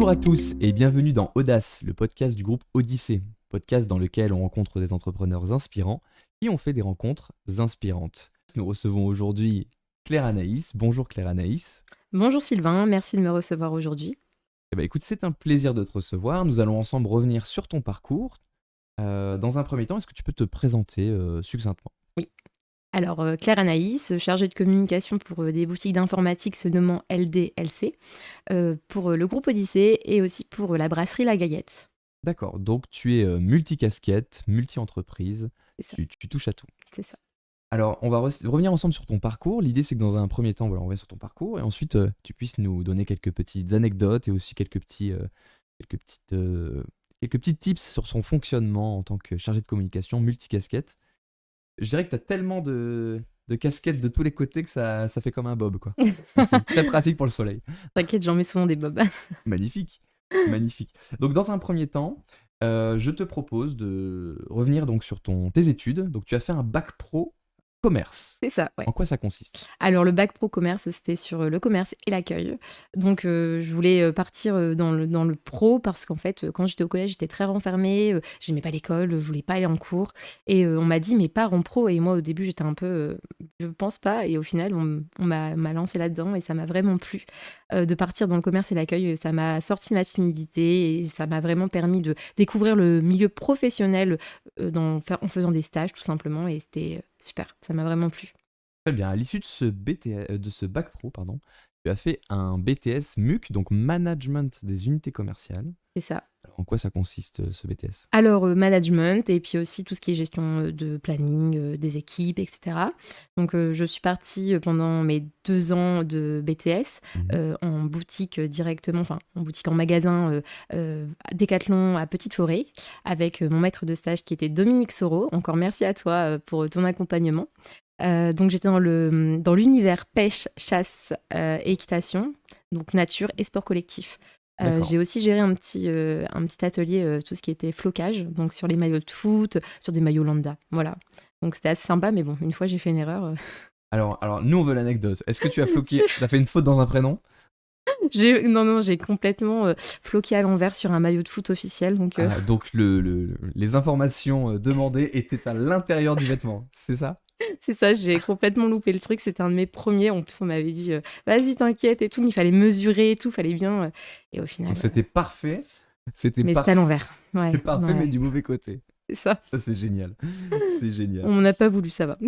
Bonjour à tous et bienvenue dans Audace, le podcast du groupe Odyssée, podcast dans lequel on rencontre des entrepreneurs inspirants qui ont fait des rencontres inspirantes. Nous recevons aujourd'hui Claire Anaïs. Bonjour Claire Anaïs. Bonjour Sylvain, merci de me recevoir aujourd'hui. Eh ben, écoute, c'est un plaisir de te recevoir. Nous allons ensemble revenir sur ton parcours. Dans un premier temps, est-ce que tu peux te présenter succinctement? Oui. Alors, Claire Anaïs, chargée de communication pour des boutiques d'informatique se nommant LDLC, pour le groupe Odyssée et aussi pour la brasserie La Gaillette. D'accord, donc tu es multicasquette, multi-entreprise, C'est ça, tu touches à tout. c'est ça. Alors, on va revenir ensemble sur ton parcours. L'idée, c'est que dans un premier temps, voilà, on revient sur ton parcours et ensuite, tu puisses nous donner quelques petites anecdotes et aussi quelques petites, euh, quelques petits tips sur son fonctionnement en tant que chargé de communication multicasquette. Je dirais que tu as tellement de casquettes de tous les côtés que ça fait comme un bob, quoi. C'est très pratique pour le soleil. T'inquiète, j'en mets souvent des bobs. Magnifique, magnifique. Donc, dans un premier temps, je te propose de revenir donc sur tes études. Donc, tu as fait un bac pro commerce. C'est ça, ouais. En quoi ça consiste? Alors, le bac pro commerce, c'était sur le commerce et l'accueil. Donc, je voulais partir dans le pro parce qu'en fait, quand j'étais au collège, j'étais très renfermée. J'aimais pas l'école, je voulais pas aller en cours. Et on m'a dit, mais pars en pro. Et moi, au début, j'étais un peu, je pense pas. Et au final, on m'a lancé là-dedans et ça m'a vraiment plu de partir dans le commerce et l'accueil. Ça m'a sorti de ma timidité et ça m'a vraiment permis de découvrir le milieu professionnel en faisant des stages, tout simplement. Et c'était super. Ça m'a vraiment plu. Très bien. À l'issue de de ce bac pro, pardon, tu as fait un BTS MUC, donc Management des unités commerciales. C'est ça. Alors, en quoi ça consiste ce BTS? Alors, management et puis aussi tout ce qui est gestion de planning, des équipes, etc. Donc, je suis partie pendant mes 2 ans de BTS Mhm. en boutique directement, enfin en boutique en magasin Decathlon à Petite Forêt avec mon maître de stage qui était Dominique Soro. Encore merci à toi pour ton accompagnement. Donc, j'étais dans l'univers pêche, chasse et équitation, donc nature et sport collectif. D'accord. J'ai aussi géré un petit atelier, tout ce qui était flocage, donc sur les maillots de foot, sur des maillots lambda, voilà. Donc c'était assez sympa, mais bon, une fois j'ai fait une erreur. Alors, nous, on veut l'anecdote. Est-ce que tu as floqué, tu as fait une faute dans un prénom? Non, j'ai complètement floqué à l'envers sur un maillot de foot officiel, donc Ah, donc, les informations demandées étaient à l'intérieur du vêtement, c'est ça? c'est ça, j'ai complètement loupé le truc. C'était un de mes premiers. En plus, on m'avait dit, vas-y, t'inquiète et tout, mais il fallait mesurer et tout, fallait bien. Et au final, Donc, c'était parfait. C'était mais c'était à parfait, l'envers. Ouais, parfait, mais ouais, du mauvais côté. c'est ça. Ça, c'est génial. C'est génial. On n'a pas voulu, ça va.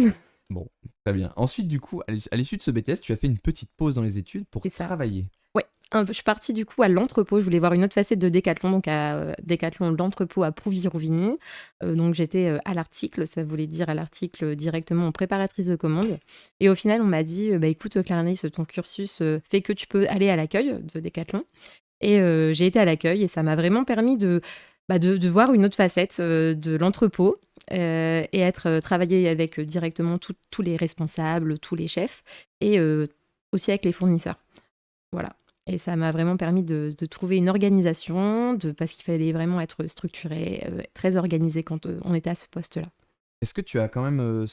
Bon, très bien. Ensuite, du coup, à l'issue de ce BTS, tu as fait une petite pause dans les études pour C'est ça. travailler. Ouais, je suis partie du coup à l'entrepôt. Je voulais voir une autre facette de Decathlon, donc à Decathlon, l'entrepôt à Prouvy-Rovigny. Donc j'étais à l'article, ça voulait dire à l'article directement en préparatrice de commande. Et au final, on m'a dit, bah écoute, Claire Anaïs, ton cursus fait que tu peux aller à l'accueil de Decathlon. Et j'ai été à l'accueil et ça m'a vraiment permis de voir une autre facette de l'entrepôt et travailler avec directement tous les responsables, tous les chefs et aussi avec les fournisseurs. Voilà. Et ça m'a vraiment permis de trouver une organisation, parce qu'il fallait vraiment être structuré, très organisé quand on était à ce poste-là. Est-ce que tu as quand même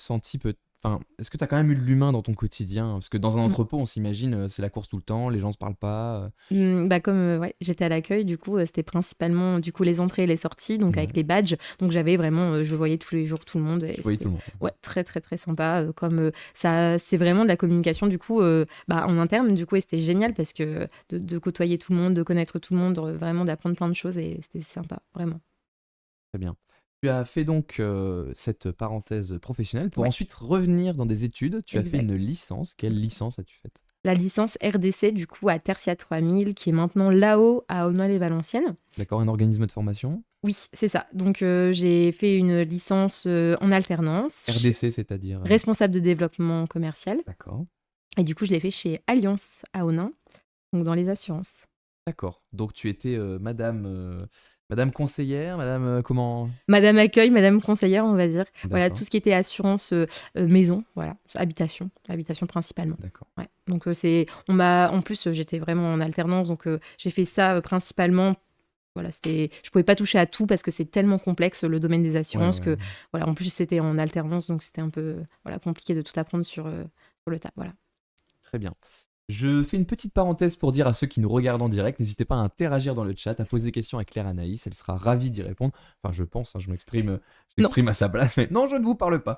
Enfin, est-ce que tu as quand même eu de l'humain dans ton quotidien? Parce que dans un Mm. entrepôt, on s'imagine, c'est la course tout le temps, les gens se parlent pas. Bah comme ouais, j'étais à l'accueil, du coup, c'était principalement du coup les entrées et les sorties, donc Ouais, avec les badges. Donc j'avais vraiment, je voyais tous les jours tout le monde et tu voyais tout c'était le monde. ouais, très très très sympa. Ça, c'est vraiment de la communication du coup en interne du coup et c'était génial parce que de côtoyer tout le monde, de connaître tout le monde, vraiment d'apprendre plein de choses et c'était sympa, vraiment. Très bien. Tu as fait donc cette parenthèse professionnelle pour Ouais, ensuite revenir dans des études. Tu as fait une exact. licence. Quelle licence as-tu faite? La licence RDC, du coup, à Tertia 3000, qui est maintenant là-haut à Aulnoy-les-Valenciennes. D'accord, un organisme de formation. Oui, c'est ça. Donc, j'ai fait une licence en alternance, RDC, c'est-à-dire. responsable de développement commercial. D'accord. Et du coup, je l'ai fait chez Alliance à Aunin, donc dans les assurances. D'accord. Donc tu étais madame conseillère, madame comment? Madame accueil, madame conseillère, on va dire. Voilà, D'accord, tout ce qui était assurance maison, voilà, habitation principalement. d'accord. Ouais. Donc, en plus, j'étais vraiment en alternance, donc j'ai fait ça principalement. Voilà, je pouvais pas toucher à tout parce que c'est tellement complexe le domaine des Ouais, assurances ouais, que voilà, en plus c'était en alternance donc c'était un peu voilà, compliqué de tout apprendre sur le tas, voilà. très bien. Je fais une petite parenthèse pour dire à ceux qui nous regardent en direct, n'hésitez pas à interagir dans le chat, à poser des questions à Claire Anaïs, elle sera ravie d'y répondre. Enfin, je pense, hein, je Non. m'exprime à sa place, mais non, je ne vous parle pas.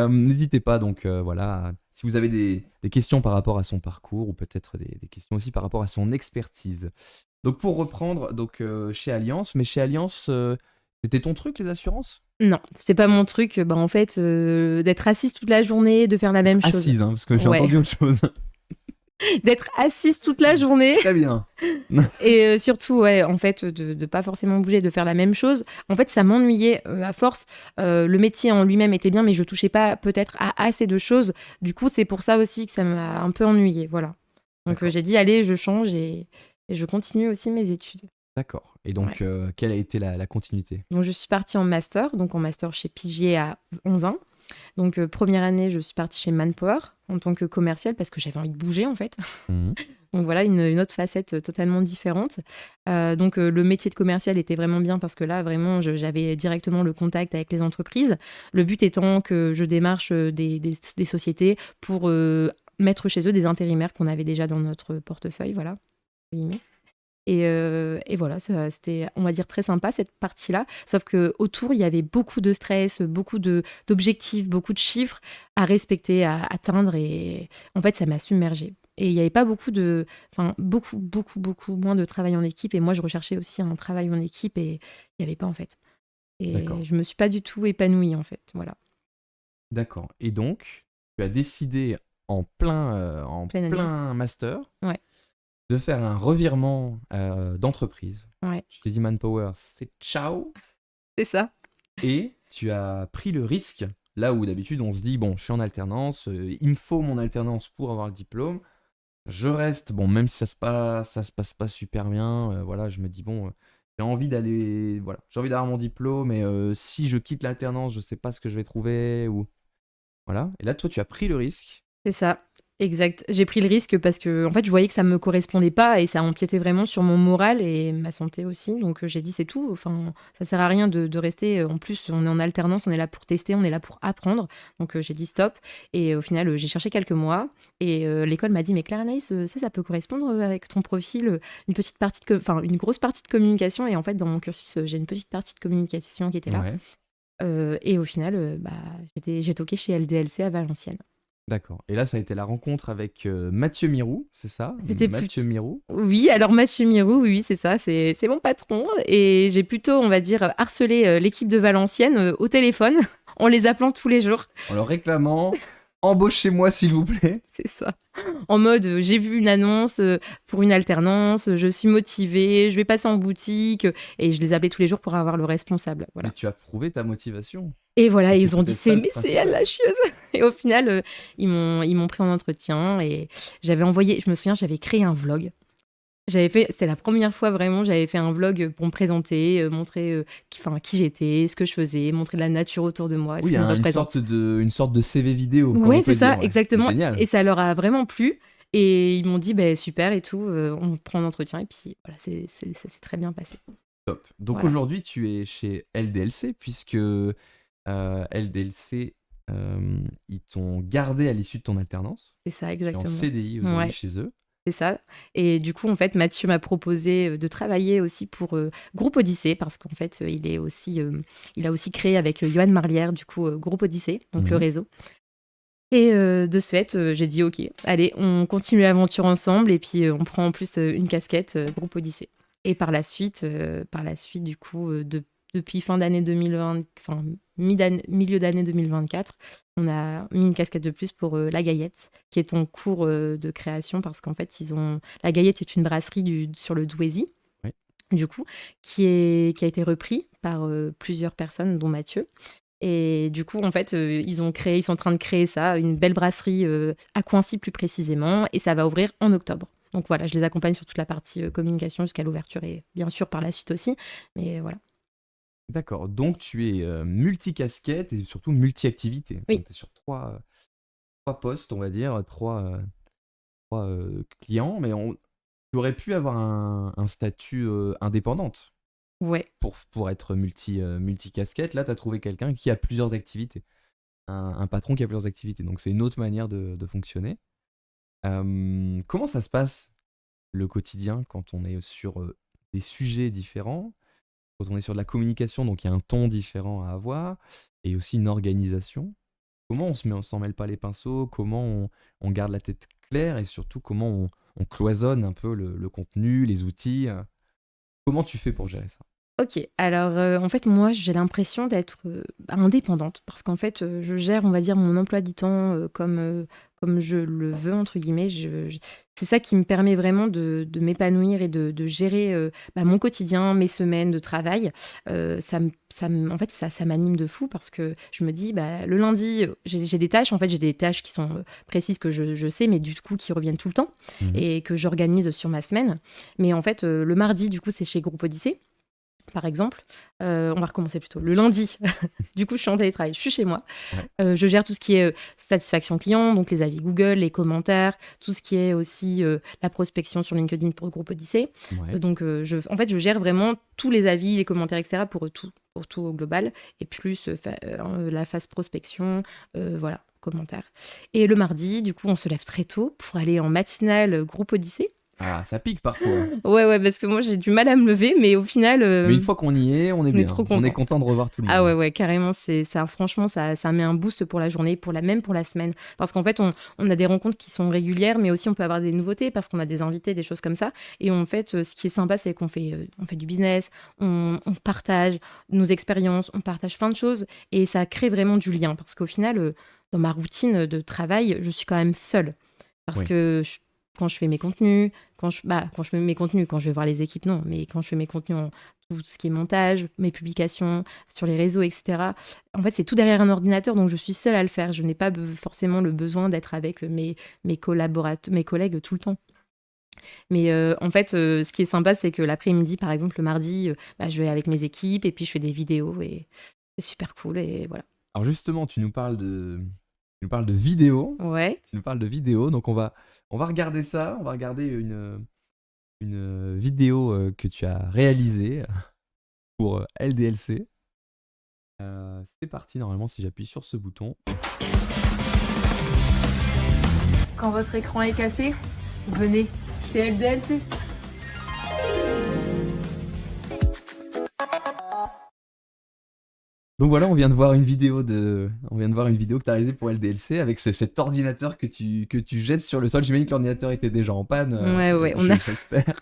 N'hésitez pas, donc voilà, si vous avez des questions par rapport à son parcours, ou peut-être des questions aussi par rapport à son expertise. Donc pour reprendre, donc chez Alliance, mais chez Alliance, c'était ton truc, les assurances? Non, c'était pas mon truc, bah, en fait, d'être assise toute la journée, de faire la même chose. Assise, hein, parce que j'ai Ouais, entendu autre chose. d'être assise toute la journée Très bien. et surtout, ouais, en fait, de pas forcément bouger, de faire la même chose. En fait, ça m'ennuyait, à force. Le métier en lui-même était bien, mais je touchais pas peut-être à assez de choses. Du coup, c'est pour ça aussi que ça m'a un peu ennuyée, voilà. Donc, D'accord. j'ai dit: «Allez, je change» et je continue aussi mes études. D'accord. Et Ouais. donc, quelle a été la continuité? Donc je suis partie en master, donc en master chez Pigier à 11 ans. Donc première année, je suis partie chez Manpower en tant que commerciale parce que j'avais envie de bouger en fait. Mhm. Donc voilà, une autre facette totalement différente. Donc le métier de commercial était vraiment bien parce que là, vraiment, j'avais directement le contact avec les entreprises. Le but étant que je démarche des sociétés pour mettre chez eux des intérimaires qu'on avait déjà dans notre portefeuille, voilà. entre guillemets. Et voilà, c'était, on va dire, très sympa cette partie-là. Sauf que autour, il y avait beaucoup de stress, beaucoup d'objectifs, beaucoup de chiffres à respecter, à atteindre. Et en fait, ça m'a submergée. Et il n'y avait pas beaucoup moins de travail en équipe. Et moi, je recherchais aussi un travail en équipe et il n'y avait pas, en fait. D'accord. Et je me suis pas du tout épanouie, en fait. Voilà, D'accord. Et donc, tu as décidé en pleine année. plein master Ouais, de faire un revirement d'entreprise. ouais, Je t'ai dit Manpower, c'est ciao. c'est ça. Et tu as pris le risque, là où d'habitude on se dit, bon, je suis en alternance, il me faut mon alternance pour avoir le diplôme. Je reste, bon, même si ça se passe pas super bien, voilà, je me dis, bon, j'ai envie d'aller, voilà, j'ai envie d'avoir mon diplôme, et si je quitte l'alternance, je sais pas ce que je vais trouver, ou voilà. Et là, toi, tu as pris le risque. C'est ça, exact. J'ai pris le risque parce que en fait, je voyais que ça me correspondait pas et ça empiétait vraiment sur mon moral et ma santé aussi. Donc j'ai dit c'est tout. Enfin, ça sert à rien de rester. En plus, on est en alternance, on est là pour tester, on est là pour apprendre. Donc j'ai dit stop. Et au final, j'ai cherché quelques mois et l'école m'a dit mais Claire Anaïs, ça peut correspondre avec ton profil, une petite partie enfin une grosse partie de communication. Et en fait, dans mon cursus, j'ai une petite partie de communication qui était là. Ouais, Et au final, bah, j'ai toqué chez LDLC à Valenciennes. d'accord. Et là, ça a été la rencontre avec Mathieu Mirou, c'est ça? C'était Mathieu plus. Mirou. Oui, alors Mathieu Mirou, oui, c'est ça, c'est mon patron. Et j'ai plutôt, on va dire, harcelé l'équipe de Valenciennes au téléphone, en les appelant tous les jours. En leur réclamant, embauchez-moi s'il vous plaît. C'est ça. En mode, j'ai vu une annonce pour une alternance, je suis motivée, je vais passer en boutique. Et je les appelais tous les jours pour avoir le responsable. Mais Voilà. tu as prouvé ta motivation. Et voilà, Et c'est ils ont dit, peut-être ça le mais c'est elle principal. la chieuse. Et au final, ils m'ont pris en entretien et j'avais envoyé, je me souviens, j'avais créé un vlog. C'était la première fois vraiment, j'avais fait un vlog pour me présenter, montrer qui j'étais, ce que je faisais, montrer de la nature autour de moi, ce Oui, qui me hein, représente. une sorte de CV vidéo, comme Ouais, on c'est peut ça, dire, ouais. C'est exactement. génial. Et ça leur a vraiment plu. Et ils m'ont dit, bah, super et tout, on te prend en entretien. Et puis voilà, ça s'est très bien passé. Top. Donc Voilà, aujourd'hui, tu es chez LDLC, puisque LDLC, ils t'ont gardé à l'issue de ton alternance. c'est ça, Tu es en exactement. CDI aujourd'hui Ouais. chez eux. C'est ça. Et du coup, en fait, Mathieu m'a proposé de travailler aussi pour Groupe Odyssée, parce qu'en fait, il a aussi créé avec Johan Marlière, du coup, Groupe Odyssée, donc le Mhm. réseau. Et de ce fait, j'ai dit, OK, allez, on continue l'aventure ensemble, et puis on prend en plus une casquette Groupe Odyssée. Et par la suite, du coup, depuis fin d'année 2020, enfin, milieu d'année 2024, on a mis une casquette de plus pour La Gaillette, qui est en cours de création, parce qu'en fait, La Gaillette est une brasserie sur le Douaisis, Oui. du coup, qui a été repris par plusieurs personnes, dont Mathieu. Et du coup, en fait, ils sont en train de créer ça, une belle brasserie à Coincy plus précisément, et ça va ouvrir en octobre. Donc voilà, je les accompagne sur toute la partie communication jusqu'à l'ouverture et bien sûr par la suite aussi. Mais voilà. D'accord. Donc tu es multicasquette et surtout multi-activité. Oui, Donc tu es sur trois postes, on va dire, trois clients, mais tu aurais pu avoir un statut indépendante ouais. pour être multicasquette. Là, tu as trouvé quelqu'un qui a plusieurs activités. Un patron qui a plusieurs activités. Donc c'est une autre manière de fonctionner. Comment ça se passe le quotidien quand on est sur des sujets différents, quand on est sur de la communication, donc il y a un ton différent à avoir, et aussi une organisation. Comment on s'en mêle pas les pinceaux, comment on garde la tête claire, et surtout comment on cloisonne un peu le contenu, les outils. Comment tu fais pour gérer ça? OK. Alors, en fait, moi, j'ai l'impression d'être, indépendante parce qu'en fait, je gère, on va dire, mon emploi du temps, comme je le veux, entre guillemets. C'est ça qui me permet vraiment de m'épanouir et de gérer, mon quotidien, mes semaines de travail. En fait, ça m'anime de fou parce que je me dis, bah, le lundi, j'ai des tâches, en fait, j'ai des tâches qui sont, précises que je sais, mais du coup, qui reviennent tout le temps Mhm. et que j'organise sur ma semaine. Mais en fait, le mardi, du coup, c'est chez Groupe Odyssée. Par exemple, on va recommencer plutôt. Le lundi, du coup, je suis en télétravail, je suis chez moi. Ouais, Je gère tout ce qui est, satisfaction client, donc les avis Google, les commentaires, tout ce qui est aussi, la prospection sur LinkedIn pour le groupe Odyssée. ouais. Donc, en fait, je gère vraiment tous les avis, les commentaires et cetera pour tout au global et plus, la phase prospection, voilà, commentaires. Et le mardi, du coup, on se lève très tôt pour aller en matinale, groupe Odyssée. Ah, ça pique parfois. Ouais, ouais, parce que moi, j'ai du mal à me lever, mais au final, Mais une fois qu'on y est, on est on est trop bien. On est contents. content de revoir tout le Ah ouais, monde. ouais, carrément, c'est ça, franchement, ça met un boost pour la journée, même pour la semaine. Parce qu'en fait, on a des rencontres qui sont régulières, mais aussi on peut avoir des nouveautés parce qu'on a des invités, des choses comme ça. Et en fait, ce qui est sympa, c'est on fait du business, on partage nos expériences, on partage plein de choses et ça crée vraiment du lien. Parce qu'au final, dans ma routine de travail, je suis quand même seule. Parce Oui. que quand je fais mes contenus, quand je fais mes contenus, quand je vais voir les équipes, non, mais quand je fais mes contenus tout ce qui est montage, mes publications sur les réseaux, etc. En fait, c'est tout derrière un ordinateur, donc je suis seule à le faire. Je n'ai pas forcément le besoin d'être avec mes collaborateurs, mes collègues tout le temps. Mais en fait, ce qui est sympa, c'est que l'après-midi, par exemple, le mardi, je vais avec mes équipes et puis je fais des vidéos et c'est super cool et voilà. Alors justement, tu nous parles de vidéos. Ouais. Tu nous parles de vidéos, donc on va regarder ça. On va regarder une vidéo que tu as réalisée pour LDLC. C'est parti, normalement, si j'appuie sur ce bouton. Quand votre écran est cassé, venez chez LDLC. Donc voilà, on vient de voir une vidéo que tu as réalisée pour LDLC avec cet ordinateur que tu jettes sur le sol. J'imagine que l'ordinateur était déjà en panne, Ouais, ouais, j'espère.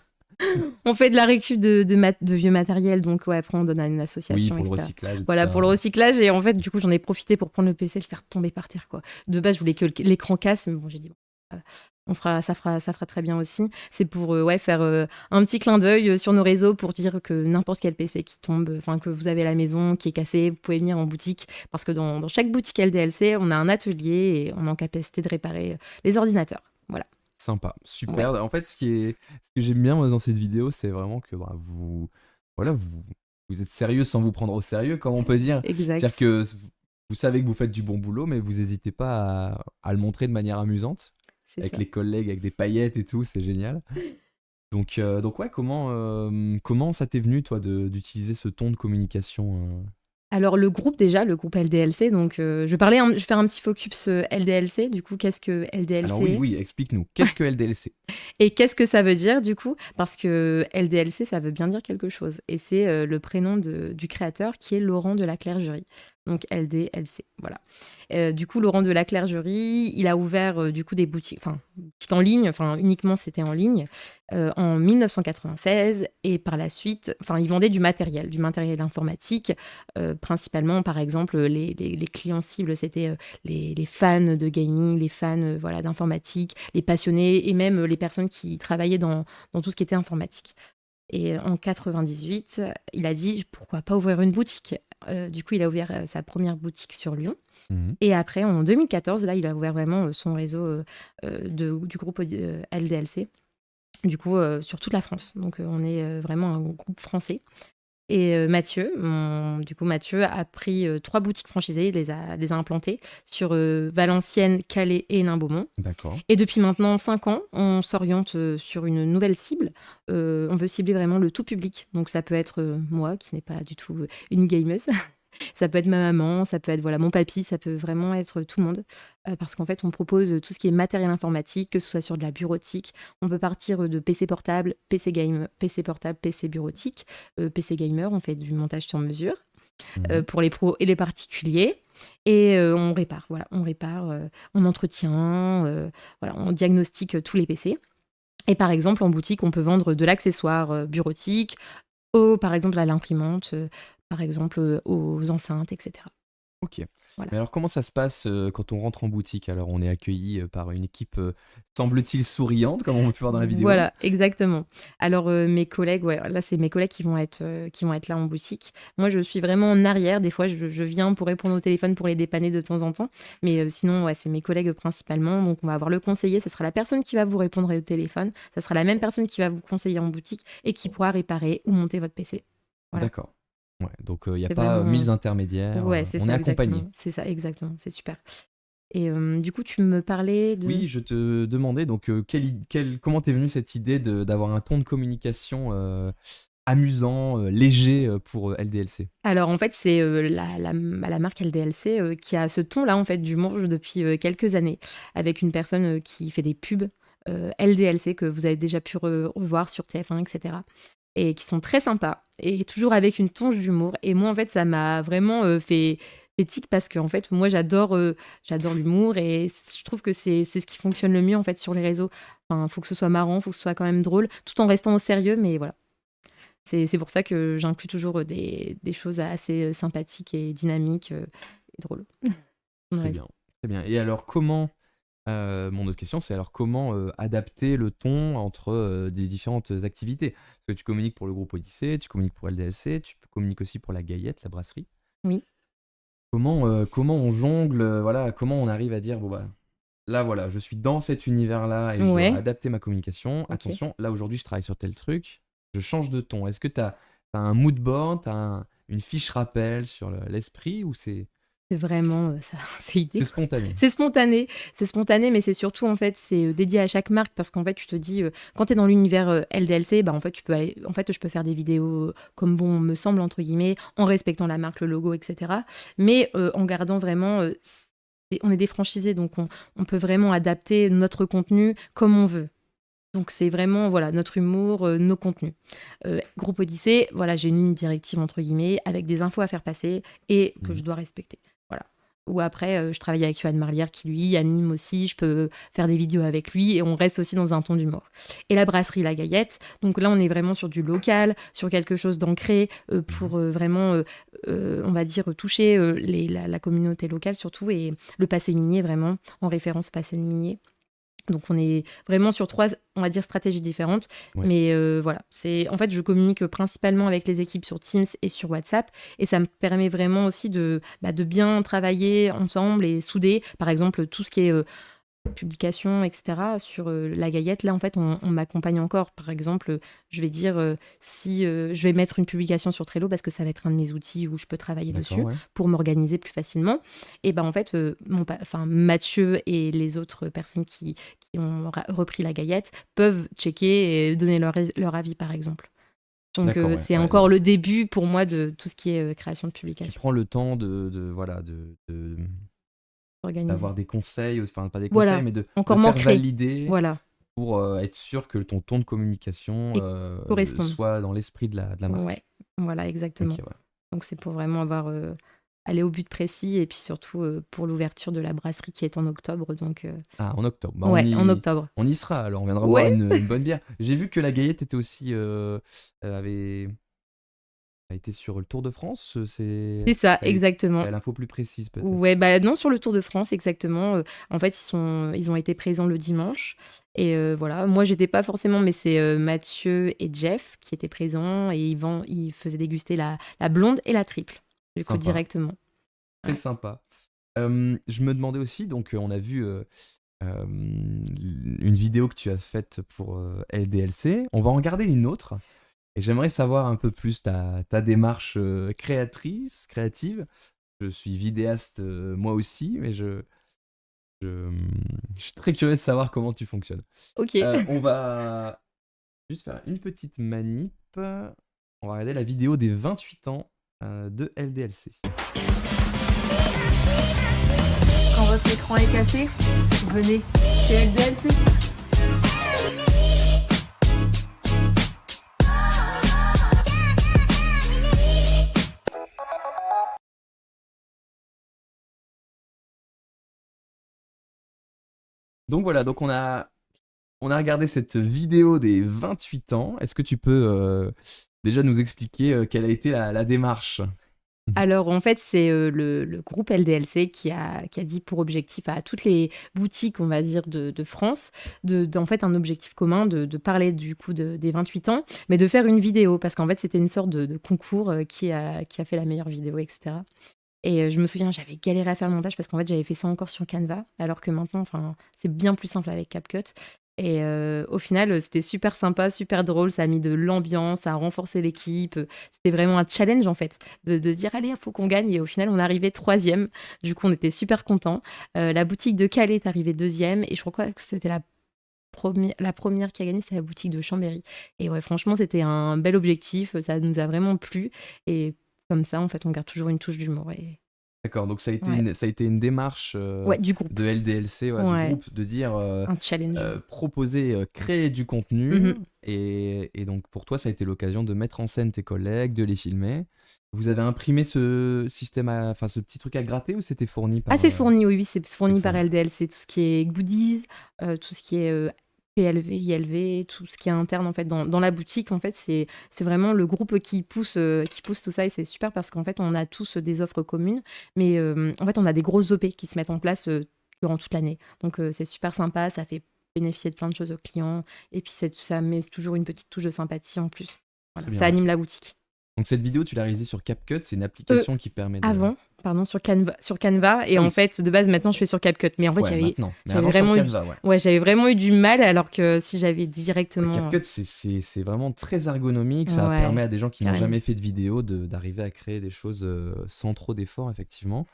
on fait de la récup de vieux matériel, donc ouais, après on donne à une Oui, association, pour le etc. recyclage, Voilà, etc. pour le recyclage. Et en fait, du coup, j'en ai profité pour prendre le PC et le faire tomber par terre, quoi. De base, je voulais que l'écran casse, mais bon, j'ai dit, bon, ça fera très bien aussi. C'est pour faire un petit clin d'œil sur nos réseaux pour dire que n'importe quel PC qui tombe, enfin que vous avez à la maison, qui est cassé, vous pouvez venir en boutique. Parce que dans chaque boutique LDLC, on a un atelier et on est en capacité de réparer les ordinateurs. Voilà. Sympa, Ouais, super. En fait, ce que j'aime bien moi, dans cette vidéo, c'est vraiment que vous êtes sérieux sans vous prendre au sérieux, comme on peut dire. C'est-à-dire exact. que vous savez que vous faites du bon boulot, mais vous n'hésitez pas à le montrer de manière amusante, C'est avec ça. les collègues, avec des paillettes et tout, c'est génial. Donc ouais, comment ça t'est venu, toi, d'utiliser ce ton de communication Alors le groupe déjà, le groupe LDLC, donc je vais faire un petit focus LDLC, du coup qu'est-ce que Alors oui, LDLC oui, explique-nous. Qu'est-ce que LDLC? et qu'est-ce que ça veut dire du coup? Parce que LDLC ça veut bien dire quelque chose et c'est le prénom du créateur qui est Laurent de la Clergerie. Donc LDLC, voilà. Du coup Laurent de la Clergerie, il a ouvert du coup des boutiques, enfin boutiques en ligne, enfin uniquement c'était en ligne en 1996 et par la suite, enfin il vendait du matériel informatique. Principalement, par exemple, les clients cibles, c'était les fans de gaming, les fans voilà, d'informatique, les passionnés et même les personnes qui travaillaient dans tout ce qui était informatique. Et en 98, il a dit pourquoi pas ouvrir une boutique. Du coup, il a ouvert sa première boutique sur Lyon. Mhm. Et après, en 2014, là, il a ouvert vraiment son réseau du groupe LDLC, du coup, sur toute la France. Donc, on est vraiment un groupe français. Et Mathieu a pris 3 boutiques franchisées, les a implantées sur Valenciennes, Calais et Hénin-Beaumont. D'accord. Et depuis maintenant 5 ans, on s'oriente sur une nouvelle cible. On veut cibler vraiment le tout public. Donc ça peut être moi, qui n'est pas du tout une gameuse. Ça peut être ma maman, ça peut être voilà, mon papy, ça peut vraiment être tout le monde. Parce qu'en fait, on propose tout ce qui est matériel informatique, que ce soit sur de la bureautique. On peut partir de PC portable, PC portable, PC bureautique, PC gamer, on fait du montage sur mesure Mhm. pour les pros et les particuliers. Et on répare, voilà, on répare, on entretient, voilà, on diagnostique tous les PC. Et par exemple, en boutique, on peut vendre de l'accessoire bureautique, par exemple à l'imprimante, par exemple aux enceintes, etc. Ok. Voilà. Mais alors, comment ça se passe quand on rentre en boutique? Alors, on est accueilli par une équipe, semble-t-il, souriante, comme on peut voir dans la vidéo. Voilà, exactement. Alors mes collègues, ouais, là c'est mes collègues qui vont être là en boutique. Moi je suis vraiment en arrière. Des fois je viens pour répondre au téléphone pour les dépanner de temps en temps. Mais sinon ouais, c'est mes collègues principalement. Donc on va avoir le conseiller. Ce sera la personne qui va vous répondre au téléphone. Ça sera la même personne qui va vous conseiller en boutique et qui pourra réparer ou monter votre PC. Voilà. D'accord. Ouais, donc il n'y a C'est pas vraiment. 1000 intermédiaires, Ouais, c'est on est ça accompagné. exactement. C'est ça exactement. C'est super. Et du coup tu me parlais de. Oui, je te demandais donc comment t'es venue cette idée d'avoir un ton de communication amusant, léger pour LDLC? Alors en fait, c'est la marque LDLC qui a ce ton-là en fait d'humour depuis quelques années, avec une personne qui fait des pubs LDLC que vous avez déjà pu revoir sur TF1, etc. Et qui sont très sympas et toujours avec une tonge d'humour. Et moi en fait, ça m'a vraiment fait tic parce que en fait, moi j'adore l'humour et je trouve que c'est ce qui fonctionne le mieux en fait sur les réseaux. Enfin, faut que ce soit marrant, faut que ce soit quand même drôle, tout en restant au sérieux, mais voilà. C'est pour ça que j'inclus toujours des choses assez sympathiques et dynamiques et drôles. On Très aurait dit. bien, très bien. Et alors mon autre question, c'est alors comment adapter le ton entre des différentes activités? Parce que tu communiques pour le groupe Odyssée, tu communiques pour LDLC, tu communiques aussi pour la Gaillette, la brasserie. Oui. Comment on jongle, voilà, comment on arrive à dire, bon bah, là voilà, je suis dans cet univers-là et je dois Ouais. adapter ma communication. Ok. Attention, là aujourd'hui je travaille sur tel truc, je change de ton. Est-ce que tu as un mood board, une fiche rappel sur l'esprit ou C'est vraiment ça, c'est idée. c'est spontané? C'est spontané, mais c'est surtout en fait c'est dédié à chaque marque parce qu'en fait tu te dis quand tu es dans l'univers LDLC, bah en fait tu peux aller, en fait je peux faire des vidéos comme bon me semble entre guillemets, en respectant la marque, le logo, etc. Mais en gardant vraiment, on est des franchisés donc on peut vraiment adapter notre contenu comme on veut. Donc c'est vraiment voilà notre humour, nos contenus. Groupe Odyssée, voilà, j'ai une ligne directive entre guillemets avec des infos à faire passer et que je dois respecter. Voilà. Ou après, je travaille avec Yoann Marlière qui lui anime aussi, je peux faire des vidéos avec lui et on reste aussi dans un ton d'humour. Et la brasserie La Gaillette, donc là on est vraiment sur du local, sur quelque chose d'ancré pour vraiment, on va dire, toucher la communauté locale surtout et le passé minier vraiment en référence au passé minier. Donc on est vraiment sur 3, on va dire, stratégies différentes. Ouais. Mais voilà, en fait, je communique principalement avec les équipes sur Teams et sur WhatsApp. Et ça me permet vraiment aussi de bien travailler ensemble et souder. Par exemple, tout ce qui est publication, etc. sur la Gaillette. Là, en fait, on m'accompagne encore. Par exemple, je vais dire si je vais mettre une publication sur Trello parce que ça va être un de mes outils où je peux travailler D'accord, dessus ouais. pour m'organiser plus facilement. Et ben en fait, Mathieu et les autres personnes qui ont repris la Gaillette peuvent checker et donner leur avis, par exemple. Donc D'accord, ouais. c'est Ouais, encore le début pour moi de tout ce qui est création de tu publication. prends le temps Organiser. d'avoir des conseils, enfin pas des conseils, Voilà, mais de encore faire m'ancrer. valider Voilà, pour être sûr que ton ton de communication et correspondre. soit dans l'esprit de la marque. Ouais, voilà, Ok, exactement. ouais. Donc c'est pour vraiment aller au but précis et puis surtout pour l'ouverture de la brasserie qui est en octobre. Donc Ah, en octobre. Bah, ouais, en octobre. on y sera alors, on viendra boire Ouais, une bonne bière. J'ai vu que la Gaillette était aussi a été sur le Tour de France. c'est ça, T'as exactement. l'info plus précise peut-être. Ouais, bah non, sur le Tour de France, exactement. En fait, ils ont été présents le dimanche. Et voilà, moi, j'étais pas forcément, mais c'est Mathieu et Jeff qui étaient présents et ils faisaient déguster la blonde et la triple, du coup, Sympa, directement. très Ouais. sympa. Je me demandais aussi, donc on a vu une vidéo que tu as faite pour LDLC. On va en regarder une autre. Et j'aimerais savoir un peu plus ta démarche créative. Je suis vidéaste moi aussi, mais je suis très curieux de savoir comment tu fonctionnes. Ok. On va juste faire une petite manip. On va regarder la vidéo des 28 ans de LDLC. Quand votre écran est cassé, venez chez LDLC. Donc voilà, donc on a regardé cette vidéo des 28 ans. Est-ce que tu peux déjà nous expliquer quelle a été la démarche? Alors en fait, c'est le groupe LDLC qui a dit pour objectif à toutes les boutiques, on va dire, de France, en fait un objectif commun de parler du coup des 28 ans, mais de faire une vidéo, parce qu'en fait c'était une sorte de concours qui a fait la meilleure vidéo, etc. Et je me souviens, j'avais galéré à faire le montage parce qu'en fait j'avais fait ça encore sur Canva, alors que maintenant, enfin, c'est bien plus simple avec CapCut. Et au final, c'était super sympa, super drôle, ça a mis de l'ambiance, ça a renforcé l'équipe. C'était vraiment un challenge en fait, de se dire allez, il faut qu'on gagne. Et au final, on est arrivé troisième. Du coup, on était super contents. La boutique de Calais est arrivée deuxième. Et je crois que c'était la première qui a gagné, c'est la boutique de Chambéry. Et ouais, franchement, c'était un bel objectif. Ça nous a vraiment plu. Et comme ça, en fait, on garde toujours une touche d'humour. Et... D'accord, donc ça a été, Ouais. ça a été une démarche Ouais, du groupe. de LDLC, ouais, du Ouais, groupe, de dire un challenge. proposer, créer du contenu. Mhm. Et donc pour toi, ça a été l'occasion de mettre en scène tes collègues, de les filmer. Vous avez imprimé ce système, enfin ce petit truc à gratter ou c'était fourni par... Ah, c'est fourni, oui, c'est fourni par fourni. LDLC, tout ce qui est goodies, tout ce qui est PLV, ILV, tout ce qui est interne en fait dans la boutique. En fait, c'est vraiment le groupe qui pousse tout ça, et c'est super parce qu'en fait, on a tous des offres communes, mais en fait, on a des grosses OP qui se mettent en place durant toute l'année. Donc, c'est super sympa, ça fait bénéficier de plein de choses aux clients, et puis ça met toujours une petite touche de sympathie en plus. Voilà, Très ça bien. anime la boutique. Donc cette vidéo, tu l'as réalisée sur CapCut, c'est une application qui permet de... Avant, pardon, sur Canva, et Ah en oui, fait, de base, maintenant, je fais sur CapCut. Mais en fait, ouais, maintenant. Mais j'avais avant sur vraiment Canva, ouais. j'avais vraiment eu du mal, alors que si j'avais Ouais, directement... CapCut, c'est vraiment très ergonomique. Ça Ouais, permet à des gens qui n'ont carrément. jamais fait de vidéo d'arriver à créer des choses sans trop d'efforts, effectivement.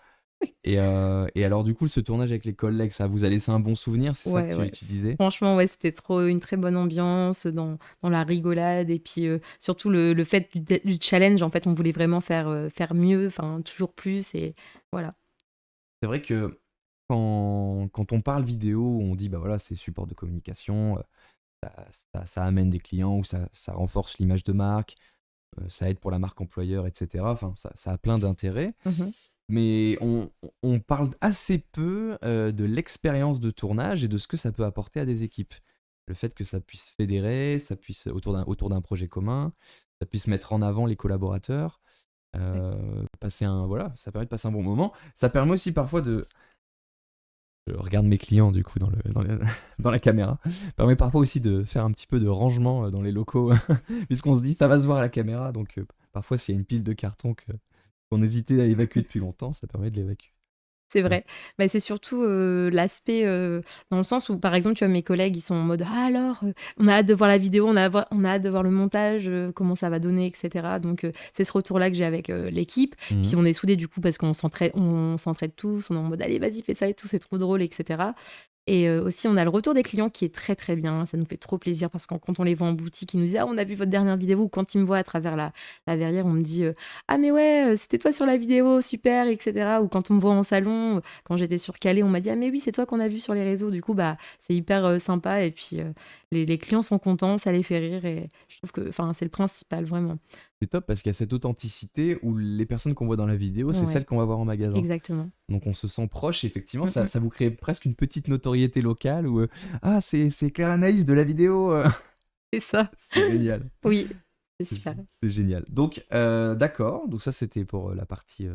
Et alors, du coup, ce tournage avec les collègues, ça vous a laissé un bon souvenir, c'est ça que Ouais. tu disais? Franchement, ouais, c'était une très bonne ambiance dans la rigolade, et puis surtout le fait du challenge. En fait, on voulait vraiment faire mieux, enfin, toujours plus, et voilà. C'est vrai que quand on parle vidéo, on dit, bah voilà, c'est support de communication, ça amène des clients ou ça renforce l'image de marque, ça aide pour la marque employeur, etc. Enfin, ça a plein d'intérêts. Mhm. Mais on parle assez peu de l'expérience de tournage et de ce que ça peut apporter à des équipes. Le fait que ça puisse fédérer, ça puisse, autour d'un projet commun, ça puisse mettre en avant les collaborateurs, voilà, ça permet de passer un bon moment. Ça permet aussi parfois de... Je regarde mes clients du coup dans la caméra. Ça permet parfois aussi de faire un petit peu de rangement dans les locaux, puisqu'on se dit ça va se voir à la caméra. Donc parfois s'il y a une pile de cartons qu'on hésitait à évacuer depuis longtemps, ça permet de l'évacuer. C'est Ouais. vrai. Bah, c'est surtout l'aspect dans le sens où, par exemple, tu vois, mes collègues, ils sont en mode ah, alors, on a hâte de voir la vidéo, on a hâte de voir le montage, comment ça va donner, etc. Donc, c'est ce retour-là que j'ai avec l'équipe. Puis, on est soudés du coup parce qu'on s'entraide tous, on est en mode allez, vas-y, fais ça et tout, c'est trop drôle, etc. Et aussi, on a le retour des clients qui est très très bien. Ça nous fait trop plaisir parce que quand on les voit en boutique, ils nous disent ah, on a vu votre dernière vidéo. Ou quand ils me voient à travers la verrière, on me dit ah, mais ouais, c'était toi sur la vidéo, super, etc. Ou quand on me voit en salon, quand j'étais sur Calais, on m'a dit ah, mais oui, c'est toi qu'on a vu sur les réseaux. Du coup, bah, c'est hyper sympa. Et puis, les clients sont contents, ça les fait rire. Et je trouve que c'est le principal, vraiment. C'est top parce qu'il y a cette authenticité où les personnes qu'on voit dans la vidéo, c'est Ouais, celles qu'on va voir en magasin. exactement. Donc on se sent proche, et effectivement, Mm, mm. ça vous crée presque une petite notoriété locale où ah, c'est Claire Anaïs de la vidéo. C'est ça. C'est génial. Oui, c'est super. C'est génial. Donc, d'accord. Donc ça, c'était pour la partie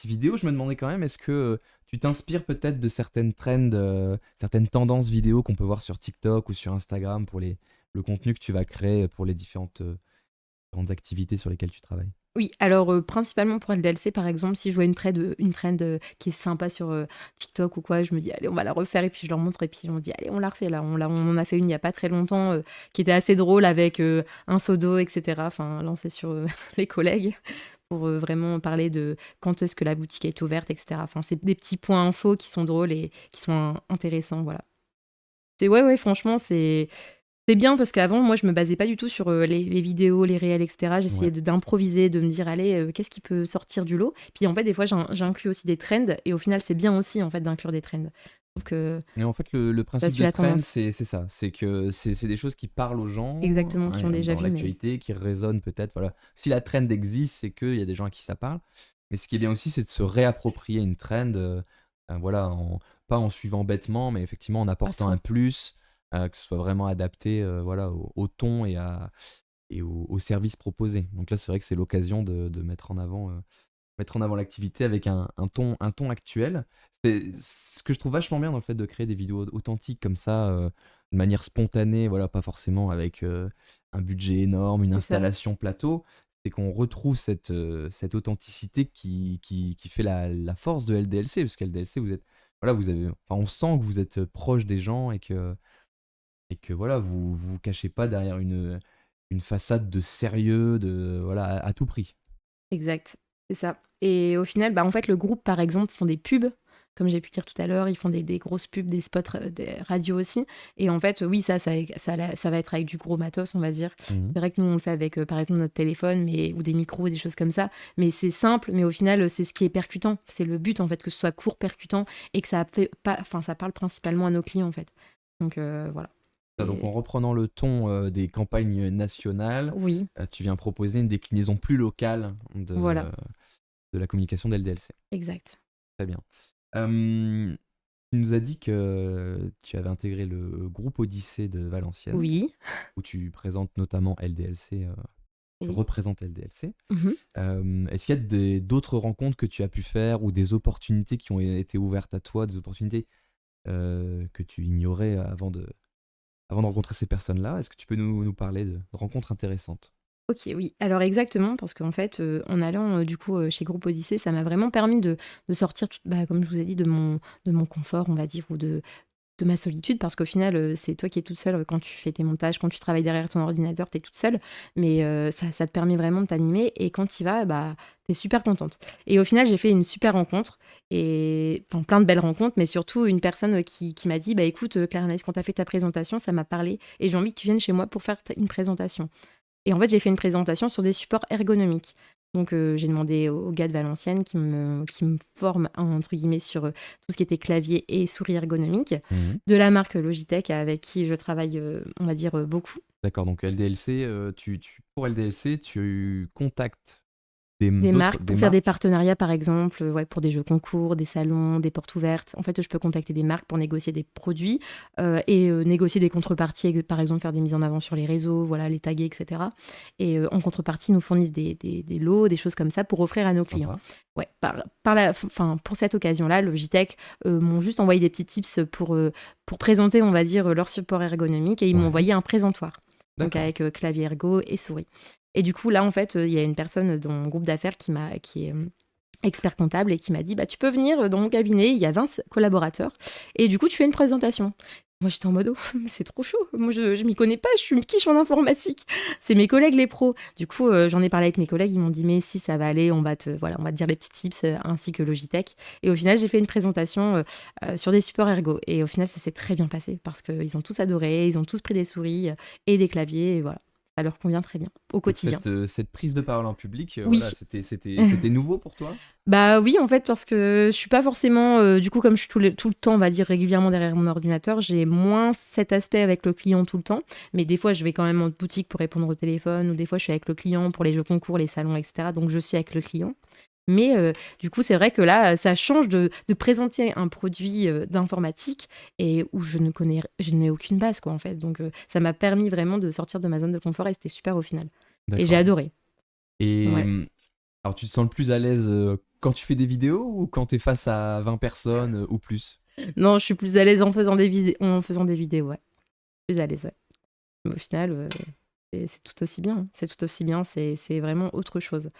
vidéo. Je me demandais quand même, est-ce que tu t'inspires peut-être de certaines trends, certaines tendances vidéo qu'on peut voir sur TikTok ou sur Instagram pour le contenu que tu vas créer pour les différentes activités sur lesquelles tu travailles? Oui, alors principalement pour LDLC, par exemple, si je vois une trend qui est sympa sur TikTok ou quoi, je me dis allez, on va la refaire, et puis je leur montre, et puis on dit allez, on la refait là. On en a fait une il y a pas très longtemps qui était assez drôle avec un seau d'eau, etc. Enfin, lancé sur les collègues pour vraiment parler de quand est-ce que la boutique est ouverte, etc. Enfin, c'est des petits points infos qui sont drôles et qui sont intéressants, voilà. Ouais, franchement, c'est C'est bien parce qu'avant, moi, je me basais pas du tout sur les vidéos, les réels, etc. J'essayais Ouais. d'improviser, de me dire, allez, qu'est-ce qui peut sortir du lot? Puis en fait, des fois, j'inclus aussi des trends et au final, c'est bien aussi en fait d'inclure des trends. Je trouve que Et en fait, le ça principe suit de la trend, tendance. c'est ça. C'est que c'est des choses qui parlent aux gens Exactement, qui ont déjà dans vu, mais l'actualité, qui résonnent peut-être. Voilà. Si la trend existe, c'est qu'il y a des gens à qui ça parle. Mais ce qui est bien aussi, c'est de se réapproprier une trend, voilà, pas en suivant bêtement, mais effectivement en pas apportant un soi. plus, que ce soit vraiment adapté voilà, au ton et au service proposé. Donc là, c'est vrai que c'est l'occasion de mettre en avant l'activité avec un ton actuel. C'est ce que je trouve vachement bien dans le fait de créer des vidéos authentiques comme ça, de manière spontanée, voilà, pas forcément avec un budget énorme, une C'est ça. installation plateau. C'est qu'on retrouve cette authenticité qui fait la force de LDLC, parce qu'LDLC, voilà, enfin, on sent que vous êtes proche des gens et que voilà, vous cachez pas derrière une façade de sérieux, voilà, à tout prix. Exact, c'est ça. Et au final, bah, en fait, le groupe, par exemple, font des pubs, comme j'ai pu dire tout à l'heure, ils font des grosses pubs, des spots, des radios aussi. Et en fait, oui, ça va être avec du gros matos, on va dire. Mhm. C'est vrai que nous, on le fait avec, par exemple, notre téléphone ou des micros, des choses comme ça. Mais c'est simple, mais au final, c'est ce qui est percutant. C'est le but, en fait, que ce soit court, percutant et que ça fait pas, enfin, ça parle principalement à nos clients, en fait. Donc, voilà. Donc en Et- reprenant le ton des campagnes nationales, Oui, tu viens proposer une déclinaison plus locale voilà, de la communication d'LDLC. exact. Très bien. Euh, Tu nous as dit que tu avais intégré le groupe Odyssée de Valenciennes, Oui, où tu présentes notamment LDLC, tu oui. représentes LDLC. Mhm. Est-ce qu'il y a d'autres rencontres que tu as pu faire ou des opportunités qui ont été ouvertes à toi, des opportunités que tu ignorais avant de rencontrer ces personnes-là? Est-ce que tu peux nous parler de rencontres intéressantes? OK, oui. Alors exactement, parce qu'en fait, en allant, du coup, chez Groupe Odyssée, ça m'a vraiment permis de sortir bah, comme je vous ai dit, de mon confort, on va dire, ou de ma solitude. Parce qu'au final, c'est toi qui es toute seule, quand tu fais tes montages, quand tu travailles derrière ton ordinateur, tu es toute seule. Mais ça te permet vraiment de t'animer et quand tu y vas, bah, tu es super contente. Et au final, j'ai fait une super rencontre et enfin plein de belles rencontres, mais surtout une personne, qui m'a dit: «Bah, écoute, Claire-Anaïs, quand tu as fait ta présentation, ça m'a parlé et j'ai envie que tu viennes chez moi pour faire t une présentation». Et en fait, j'ai fait une présentation sur des supports ergonomiques. Donc, j'ai demandé au gars de Valenciennes qui me forme, entre guillemets, sur tout ce qui était clavier et souris ergonomique, Mhm. de la marque Logitech avec qui je travaille, on va dire, beaucoup. D'accord, donc LDLC, pour LDLC, tu contactes Des marques des pour faire des marques. partenariats, par exemple, ouais, pour des jeux concours, des salons, des portes ouvertes. En fait, je peux contacter des marques pour négocier des produits et négocier des contreparties, par exemple, faire des mises en avant sur les réseaux, voilà, les taguer, etc. Et en contrepartie, ils nous fournissent des lots, des choses comme ça pour offrir à nos clients. Sympa. Ouais, pour cette occasion-là, Logitech m'ont juste envoyé des petits tips pour présenter, on va dire, leur support ergonomique et ils m'ont Ouais, envoyé un présentoir. Donc d'accord. avec clavier ergo et souris. Et du coup, là, en fait, il y a une personne dans mon groupe d'affaires qui est expert comptable et qui m'a dit bah, tu peux venir dans mon cabinet, il y a 20 collaborateurs, et du coup, tu fais une présentation. Moi, j'étais en mode oh, mais c'est trop chaud. Moi, je m'y connais pas, je suis une quiche en informatique. C'est mes collègues les pros. Du coup, j'en ai parlé avec mes collègues, ils m'ont dit mais si ça va aller, voilà, on va te dire les petits tips ainsi que Logitech. Et au final, j'ai fait une présentation sur des supports ergo. Et au final, ça s'est très bien passé parce qu'ils ont tous adoré, ils ont tous pris des souris et des claviers, et voilà. Ça leur convient très bien au Donc quotidien. cette prise de parole en public, Oui. voilà, c'était nouveau pour toi? Bah oui, en fait, parce que je suis pas forcément, du coup, comme je suis tout le temps, on va dire régulièrement derrière mon ordinateur, j'ai moins cet aspect avec le client tout le temps. Mais des fois, je vais quand même en boutique pour répondre au téléphone, ou des fois, je suis avec le client pour les jeux concours, les salons, etc. Donc, je suis avec le client. Mais du coup, c'est vrai que là, ça change de présenter un produit d'informatique et où je n'ai aucune base, quoi, en fait. Donc, ça m'a permis vraiment de sortir de ma zone de confort et c'était super au final. Et j'ai D'accord. adoré. Et Ouais. alors tu te sens le plus à l'aise quand tu fais des vidéos ou quand tu es face à 20 personnes ou plus? Non, je suis plus à l'aise en faisant des vidéos, ouais. Plus à l'aise, ouais. Mais au final, c'est tout aussi bien, hein. C'est tout aussi bien, c'est vraiment autre chose.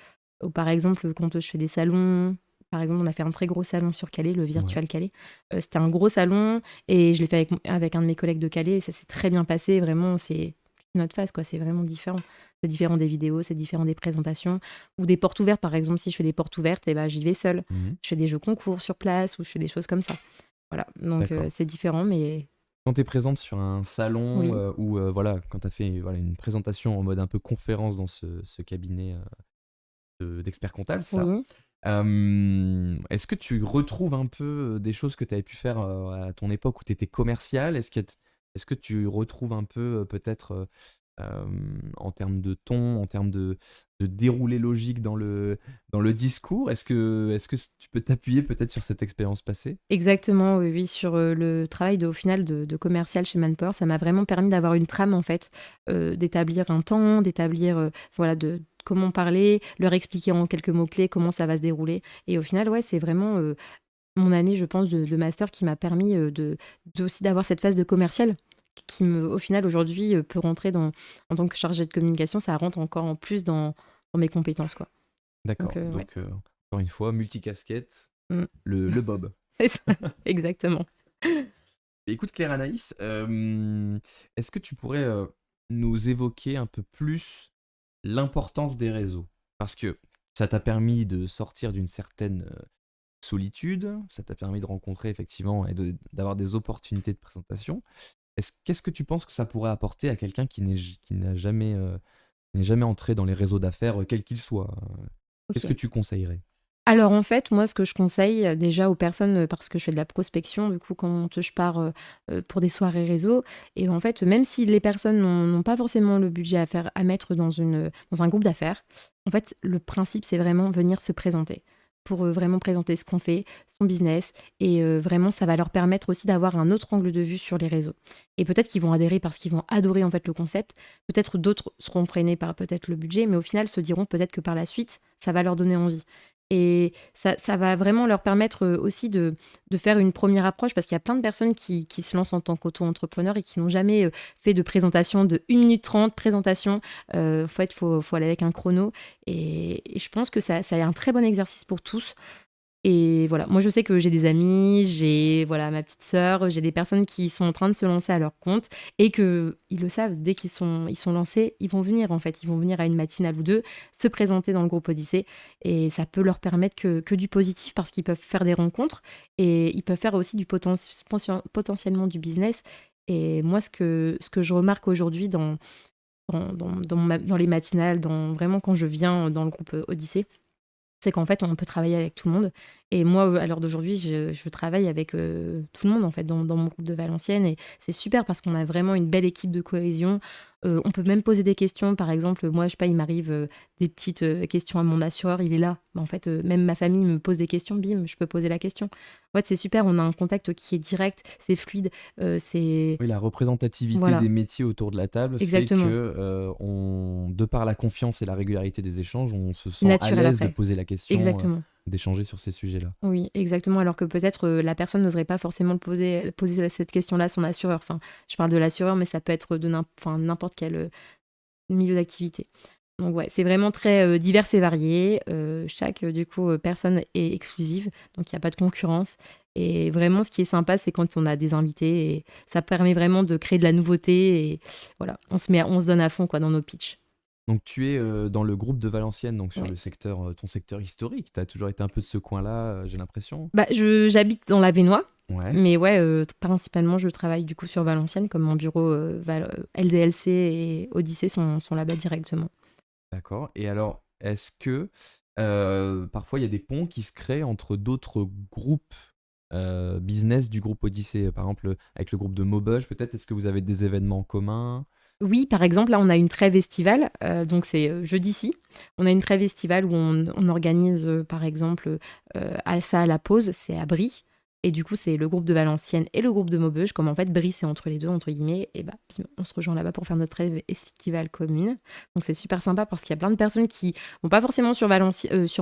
Ou par exemple, quand je fais des salons, par exemple, on a fait un très gros salon sur Calais, le Ouais, Virtual Calais. C'était un gros salon et je l'ai fait avec un de mes collègues de Calais et ça s'est très bien passé. Vraiment, c'est une autre phase, quoi. C'est vraiment différent. C'est différent des vidéos, c'est différent des présentations ou des portes ouvertes. Par exemple, si je fais des portes ouvertes, et ben, j'y vais seule. mhm, Je fais des jeux concours sur place ou je fais des choses comme ça. Voilà, donc d'accord. c'est différent, mais Quand tu es présente sur un salon Oui, ou voilà, quand tu as fait voilà, une présentation en mode un peu conférence dans ce cabinet d'experts comptables, ça, oui. est-ce que tu retrouves un peu des choses que tu avais pu faire à ton époque où tu étais commercial? Est-ce que tu retrouves un peu peut-être en termes de ton, en termes de déroulé logique dans le discours? Est-ce que tu peux t'appuyer peut-être sur cette expérience passée? Exactement, oui, oui, sur, le travail au final de commercial chez Manpower, ça m'a vraiment permis d'avoir une trame en fait, d'établir un temps, d'établir, voilà, de comment parler, leur expliquer en quelques mots clés comment ça va se dérouler et au final, ouais, c'est vraiment, mon année, je pense, de master qui m'a permis, aussi d'avoir cette phase de commercial qui me au final aujourd'hui, peut rentrer dans en tant que chargée de communication, ça rentre encore en plus dans mes compétences, quoi. Donc D'accord, ouais. donc encore une fois, multicasquette, Mmh. le Bob. C'est ça, exactement. Écoute Claire Anaïs, est-ce que tu pourrais nous évoquer un peu plus l'importance des réseaux? Parce que ça t'a permis de sortir d'une certaine solitude, ça t'a permis de rencontrer effectivement et d'avoir des opportunités de présentation. Qu'est-ce que tu penses que ça pourrait apporter à quelqu'un qui n'est jamais entré dans les réseaux d'affaires, quels qu'ils soient? Qu'est-ce que OK. tu conseillerais? Alors en fait, moi, ce que je conseille, déjà aux personnes, parce que je fais de la prospection, du coup, quand je pars, pour des soirées réseau et en fait, même si les personnes n'ont pas forcément le budget à mettre dans un groupe d'affaires, en fait, le principe, c'est vraiment venir se présenter pour, vraiment présenter ce qu'on fait, son business et vraiment, ça va leur permettre aussi d'avoir un autre angle de vue sur les réseaux et peut-être qu'ils vont adhérer parce qu'ils vont adorer, en fait, le concept. Peut-être d'autres seront freinés par peut-être le budget, mais au final, se diront peut-être que par la suite, ça va leur donner envie. Et ça va vraiment leur permettre, aussi de faire une première approche parce qu'il y a plein de personnes qui se lancent en tant qu'auto-entrepreneur et qui n'ont jamais, fait de présentation de 1 minute 30, présentation. En fait, faut aller avec un chrono et je pense que ça est un très bon exercice pour tous. Et voilà, moi je sais que j'ai des amis, j'ai voilà ma petite sœur, j'ai des personnes qui sont en train de se lancer à leur compte et que ils le savent, dès ils sont lancés, ils vont venir en fait, ils vont venir à une matinale ou 2 se présenter dans le groupe Odyssée et ça peut leur permettre que du positif parce qu'ils peuvent faire des rencontres et ils peuvent faire aussi potentiellement du business et moi ce que je remarque aujourd'hui dans les matinales, vraiment quand je viens dans le groupe, Odyssée, c'est qu'en fait, on peut travailler avec tout le monde et moi, à l'heure d'aujourd'hui, je travaille avec, tout le monde, en fait, dans mon groupe de Valenciennes et c'est super parce qu'on a vraiment une belle équipe de cohésion. On peut même poser des questions. Par exemple, moi, je sais pas, il m'arrive, des petites, questions à mon assureur, il est là. Bah, en fait, même ma famille me pose des questions, bim, je peux poser la question. En fait, c'est super, on a un contact qui est direct, c'est fluide, c'est Oui, la représentativité voilà, des métiers autour de la table fait que, exactement. de par la confiance et la régularité des échanges, on se C'est sent à naturel l'aise de après. poser la question, Exactement. d'échanger sur ces sujets-là. Oui, exactement, alors que peut-être, la personne n'oserait pas forcément poser cette question-là à son assureur. Enfin, je parle de l'assureur, mais ça peut être de n'importe quel, milieu d'activité. Donc ouais, c'est vraiment très, divers et varié, chaque, du coup, personne est exclusive, donc il y a pas de concurrence et vraiment ce qui est sympa, c'est quand on a des invités et ça permet vraiment de créer de la nouveauté et voilà, on se donne à fond, quoi, dans nos pitchs. Donc tu es dans le groupe de Valenciennes, donc sur Ouais. le secteur, ton secteur historique. Tu as toujours été un peu de ce coin-là, j'ai l'impression. Bah, j'habite dans l'Avesnois, Ouais, mais ouais, principalement, je travaille du coup sur Valenciennes, comme mon bureau LDLC et Odyssée sont là-bas directement. d'accord. Et alors, est-ce que parfois il y a des ponts qui se créent entre d'autres groupes business du groupe Odyssée? Par exemple, avec le groupe de Maubeuge, peut-être, est-ce que vous avez des événements en commun? Oui, par exemple, là, on a une trêve estivale, donc c'est jeudi-ci. On a une trêve estivale où on organise, par exemple, à ça, à la pause, c'est à Brie. Et du coup, c'est le groupe de Valenciennes et le groupe de Maubeuge. Comme en fait, Brie, c'est entre les deux, entre guillemets. Et bah, bim, on se rejoint là-bas pour faire notre trêve estivale commune. Donc c'est super sympa parce qu'il y a plein de personnes qui vont pas forcément sur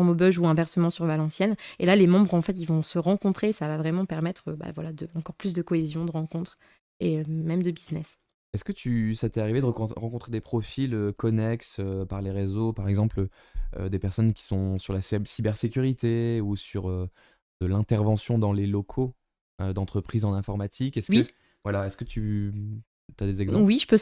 Maubeuge ou inversement sur Valenciennes. Et là, les membres, en fait, ils vont se rencontrer. Ça va vraiment permettre bah, voilà, encore plus de cohésion, de rencontres et même de business. Est-ce que ça t'est arrivé de rencontrer des profils connexes par les réseaux, par exemple des personnes qui sont sur la cybersécurité ou sur de l'intervention dans les locaux d'entreprises en informatique? Oui. Est-ce que tu as des exemples? Oui, je peux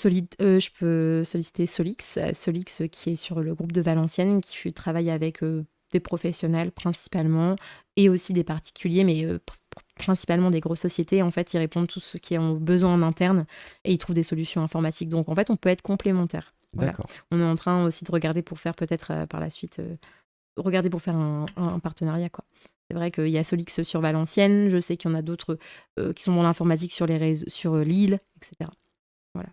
solliciter Solix, Solix qui est sur le groupe de Valenciennes, travaille avec des professionnels principalement et aussi des particuliers, mais principalement des grosses sociétés. En fait, ils répondent tous ceux qui ont besoin en interne et ils trouvent des solutions informatiques. Donc, en fait, on peut être complémentaires. Voilà. D'accord. On est en train aussi de regarder pour faire peut-être par la suite, regarder pour faire un partenariat, quoi. C'est vrai qu'il y a Solix sur Valenciennes, je sais qu'il y en a d'autres qui sont dans l'informatique sur les réseaux, sur Lille, etc. Voilà.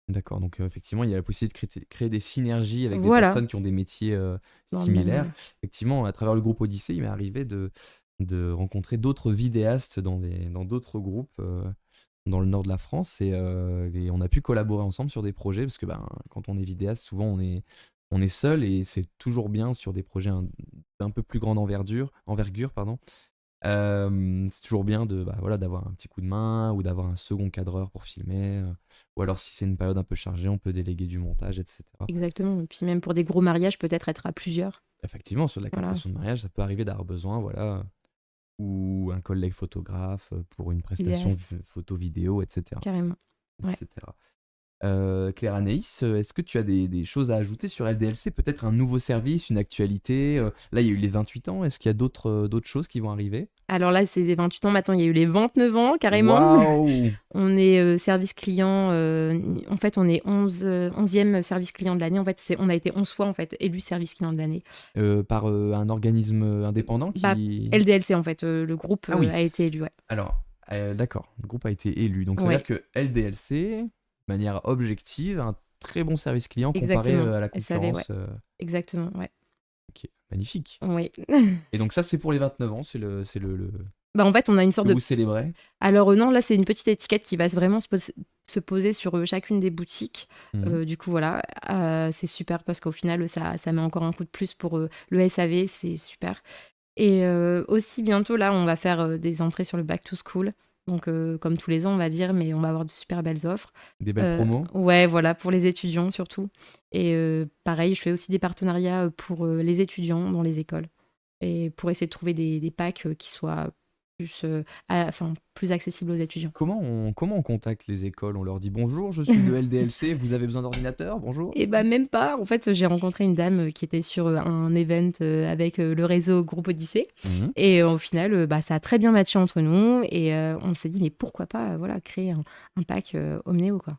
D'accord, donc effectivement, il y a la possibilité de créer des synergies avec des Voilà, personnes qui ont des métiers dans le même. similaires. Effectivement, à travers le groupe Odyssée, il m'est arrivé de rencontrer d'autres vidéastes dans d'autres groupes dans le nord de la France et on a pu collaborer ensemble sur des projets parce que quand on est vidéaste, souvent on est seul et c'est toujours bien sur des projets d'un peu plus grande envergure, pardon. C'est toujours bien d'avoir un petit coup de main ou d'avoir un second cadreur pour filmer. Ou alors si c'est une période un peu chargée, on peut déléguer du montage, etc. Exactement. Et puis même pour des gros mariages, peut-être être à plusieurs. Effectivement, sur de la Voilà. captation de mariage, ça peut arriver d'avoir besoin, voilà, ou un collègue photographe pour une prestation Vidéaste. photo-vidéo, etc. Carrément. Ouais. etc. Claire Anaïs, est-ce que tu as des choses à ajouter sur LDLC? Peut-être un nouveau service, une actualité? Là, il y a eu les 28 ans. Est-ce qu'il y a d'autres choses qui vont arriver? Alors là, c'est les 28 ans. Maintenant, il y a eu les 29 ans, carrément. Waouh! On est service client. En fait, on est 11e service client de l'année. En fait, on a été 11 fois en fait, élu service client de l'année. Par un organisme indépendant qui... LDLC, en fait. Le groupe Ah oui. a été élu, ouais. Alors, d'accord, le groupe a été élu. Donc, ça veut Ouais. dire que LDLC, de manière objective, a un très bon service client comparé Exactement. à la SAV, concurrence. ouais. Exactement, ouais. Ok, magnifique. Oui. Et donc ça, c'est pour les 29 ans, c'est le Bah, en fait, on a une sorte que de... vous célébrez. Alors non, là, c'est une petite étiquette qui va vraiment se poser sur chacune des boutiques. Mhm. Du coup, voilà, c'est super parce qu'au final, ça met encore un coup de plus pour le SAV, c'est super. Et aussi, bientôt, là, on va faire des entrées sur le Back to School. Donc, comme tous les ans, on va dire, mais on va avoir de super belles offres. Des belles promos. Ouais, voilà, pour les étudiants surtout. Et pareil, je fais aussi des partenariats pour les étudiants dans les écoles. Et pour essayer de trouver des packs qui soient plus accessibles aux étudiants. Comment on contacte les écoles? On leur dit bonjour, je suis de LDLC, vous avez besoin d'ordinateur? Bonjour. Et bah même pas. En fait, j'ai rencontré une dame qui était sur un event avec le réseau Groupe Odyssée. Mhm. Et au final, ça a très bien matché entre nous. Et on s'est dit, mais pourquoi pas créer un pack Omneo, quoi.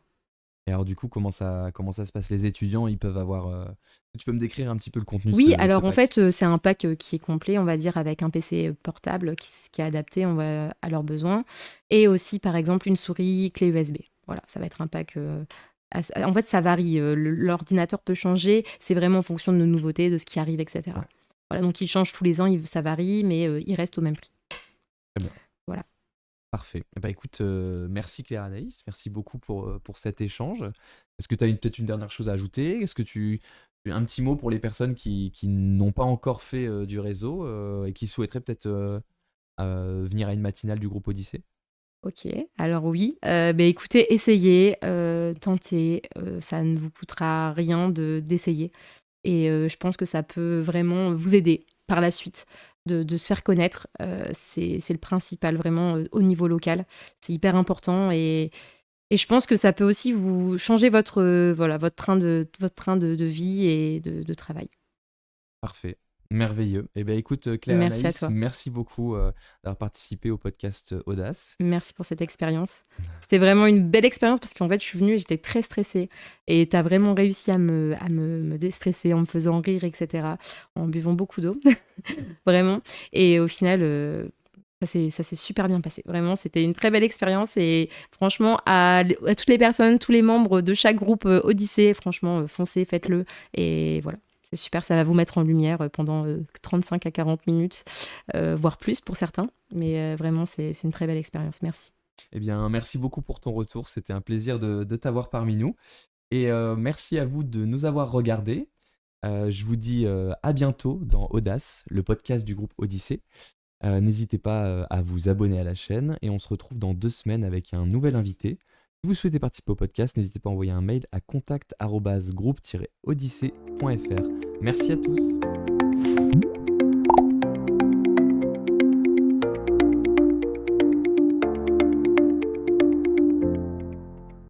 Et alors du coup, comment ça se passe? Les étudiants, ils peuvent avoir... Tu peux me décrire un petit peu le contenu de Oui, ce alors en pack? fait, c'est un pack qui est complet, on va dire, avec un PC portable qui est adapté à leurs besoins. Et aussi, par exemple, une souris clé USB. Voilà, ça va être un pack... En fait, ça varie. L'ordinateur peut changer. C'est vraiment en fonction de nos nouveautés, de ce qui arrive, etc. Ouais. Voilà, donc il change tous les ans, ça varie, mais il reste au même prix. Très bien. Voilà. Parfait. Bah écoute, merci Claire Anaïs, merci beaucoup pour cet échange. Est-ce que tu as peut-être une dernière chose à ajouter? Est-ce que tu un petit mot pour les personnes qui n'ont pas encore fait du réseau et qui souhaiteraient peut-être venir à une matinale du groupe Odyssée? Ok, alors oui, écoutez, essayez, tentez, ça ne vous coûtera rien d'essayer. Et je pense que ça peut vraiment vous aider par la suite de se faire connaître. C'est le principal vraiment au niveau local. C'est hyper important et je pense que ça peut aussi vous changer votre train de vie et de travail. Parfait. Merveilleux. Eh bien, écoute, Claire Merci à Anaïs, toi. merci beaucoup d'avoir participé au podcast Audace. Merci pour cette expérience. C'était vraiment une belle expérience parce qu'en fait, je suis venue et j'étais très stressée. Et tu as vraiment réussi à me déstresser en me faisant rire, etc. En buvant beaucoup d'eau. Vraiment. Et au final, ça s'est super bien passé. Vraiment, c'était une très belle expérience. Et franchement, à toutes les personnes, tous les membres de chaque groupe Odyssée, franchement, foncez, faites-le. Et voilà. C'est super, ça va vous mettre en lumière pendant 35 à 40 minutes, voire plus pour certains. Mais vraiment, c'est une très belle expérience. Merci. Eh bien, merci beaucoup pour ton retour. C'était un plaisir de t'avoir parmi nous. Et merci à vous de nous avoir regardés. Je vous dis à bientôt dans Audace, le podcast du groupe Odyssée. N'hésitez pas à vous abonner à la chaîne et on se retrouve dans 2 semaines avec un nouvel invité. Si vous souhaitez participer au podcast, n'hésitez pas à envoyer un mail à contact@groupe-odyssée.fr. Merci à tous.